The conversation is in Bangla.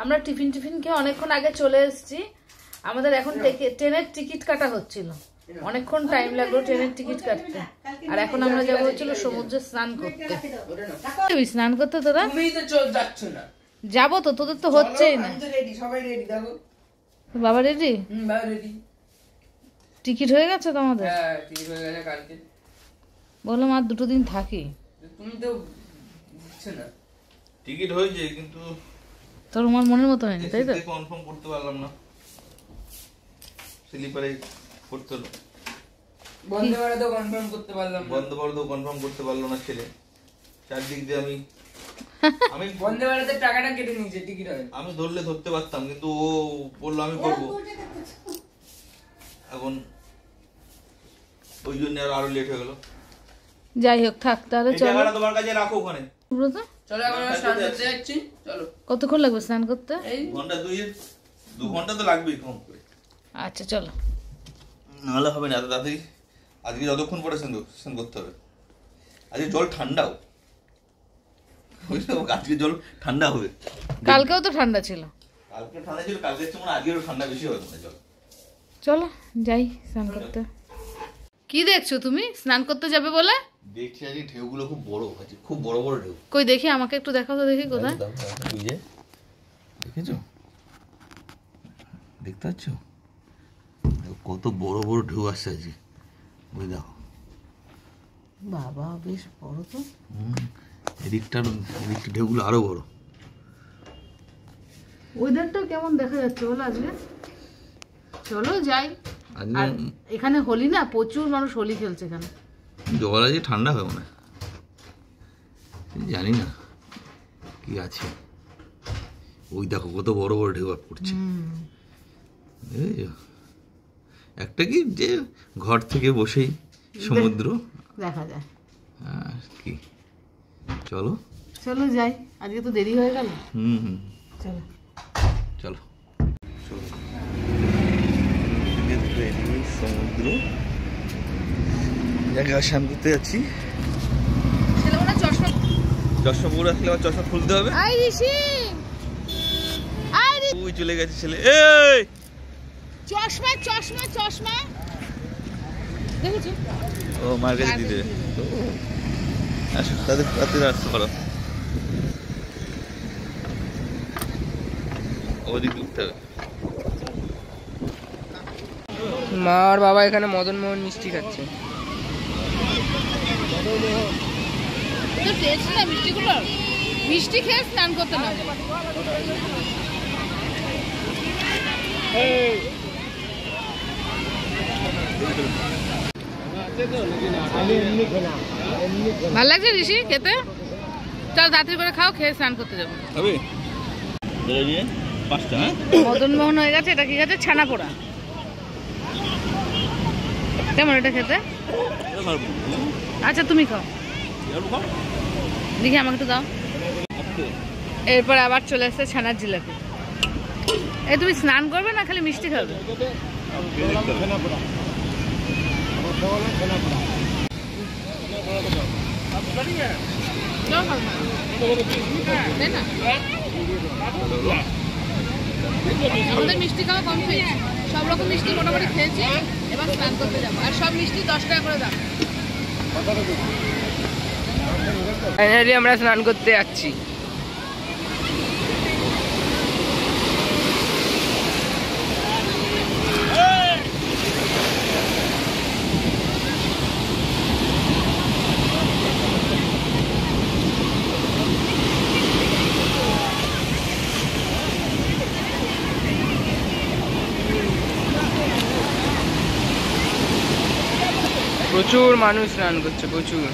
আমরা টিফিন খেয়ে অনেকক্ষণ আগে চলে এসেছি। আমাদের এখন ট্রেনের টিকিট কাটা হচ্ছিল, অনেকক্ষণ টাইম লাগলো ট্রেনের টিকিট কাটতে। আর এখন আমরা যাবো হচ্ছিল সমুদ্রে স্নান করতে। স্নান করতে তোরা যাবো তো, তোদের তো হচ্ছেই না। বাবা রেডি? টিকিট হয়ে গেছে তোমাদের? বললাম আর 2 দিন থাকি। তুমি তো না টিকিট হয়েছে কিন্তু তোর আমার মনের মতো হয়নি, তাই তো? কনফার্ম করতে পারলাম না, স্লিপারে করতে হলো। বন্ধে ভারত কনফার্ম করতে পারলাম না, বন্ধে ভারত কনফার্ম করতে পারলো না ছেলে। চারদিক দিয়ে আমি বন্ধে ভারতের টাকাটা কেটে নিয়েছে, টিকিট হয়। আমি ধরলে ধরতে পারতাম, কিন্তু ও বললো আমি করবো, এখন ওই জন্য আরো লেট হয়ে গেল। যাই হোক, থাক তাহলে। চলো তোমার কাছে রাখো ওখানে। চলো এখন স্নান করতে যাচ্ছি। চলো। কতক্ষণ লাগবে স্নান করতে? এই ঘন্টা 2 ঘন্টা তো লাগবেই কম করে। আচ্ছা চলো। নাহলে হবে না এত তাড়াতাড়ি। আজকে যতক্ষণ পরে স্নান করতে হবে। আজকে জল ঠান্ডাও, আজকে জল ঠান্ডা হবে। কালকেও তো ঠান্ডা ছিল। কালকে ঠান্ডা ছিল, কালকে মনে আজকেও ঠান্ডা বেশি হবে মনে জল। চলো যাই স্নান করতে। কি দেখছো তুমি? স্নান করতে যাবে বলে? দেখছি আজকে ঢেউগুলো খুব বড় আছে, খুব বড় বড় ঢেউ। কই দেখি, আমাকে একটু দেখাও তো, দেখি কোথায়। দেখেছো? দেখতে পাচ্ছ কত বড় বড় ঢেউ আসছে আজকে, ওই দেখো। বাবা বেশ বড় তো। এদিকটা ঢেউগুলো আরো বড়। ওয়েদারটাও কেমন দেখা যাচ্ছে বলো আজকে। চলো যাই। আর এখানে হোলি না, প্রচুর মানুষ হোলি খেলছে এখানে। জল আজকে ঠান্ডা হবে মনে হয়, জানি না কি আছে। ওই দেখো কত বড় বড় ঢেউ পড়ছে। একটা কি যে ঘর থেকে বসেই সমুদ্র দেখা যায়। কি চলো চলো যাই, আজকে তো দেরি হয়ে গেল। চলো চলো সমুদ্র জায়গায় স্নান করতে যাচ্ছি। চশমা পরে আসলে আবার চশমা খুলতে হবে। ওই চলে গেছে ছেলে। এই চশমা চশমা চশমা দেখেছো? ও মার কাছে দিতে আসো, তাদের তাদের আসতে পারো। ওদিকে উঠতে হবে। মা আর বাবা এখানে মদন মোহন মিষ্টি খাচ্ছে। মিষ্টি খেয়ে স্নান করতে না। ভাল লাগছে ঋষি খেতে? চল তাড়াতাড়ি করে খাও, খেয়ে স্নান করতে যাবো। মদন মোহন হয়ে গেছে। এটা কি গেছে? ছানা পোড়া। কেমন এটা খেতে? আচ্ছা তুমি খাও, দেখি আমাকে একটু দাও। এরপর আবার চলে আসছে ছানার জিলাপি। এই তুমি স্নান করবে না খালি মিষ্টি খাবে? আমাদের মিষ্টি খাওয়া কমপ্লিট, সব রকম মিষ্টি মোটামুটি খেয়েছি। এবার স্নান করতে যাবো। আর সব মিষ্টি 10 টাকা করে দাম। ফাইনালি আমরা স্নান করতে যাচ্ছি। প্রচুর মানুষ স্নান করছে, প্রচুর।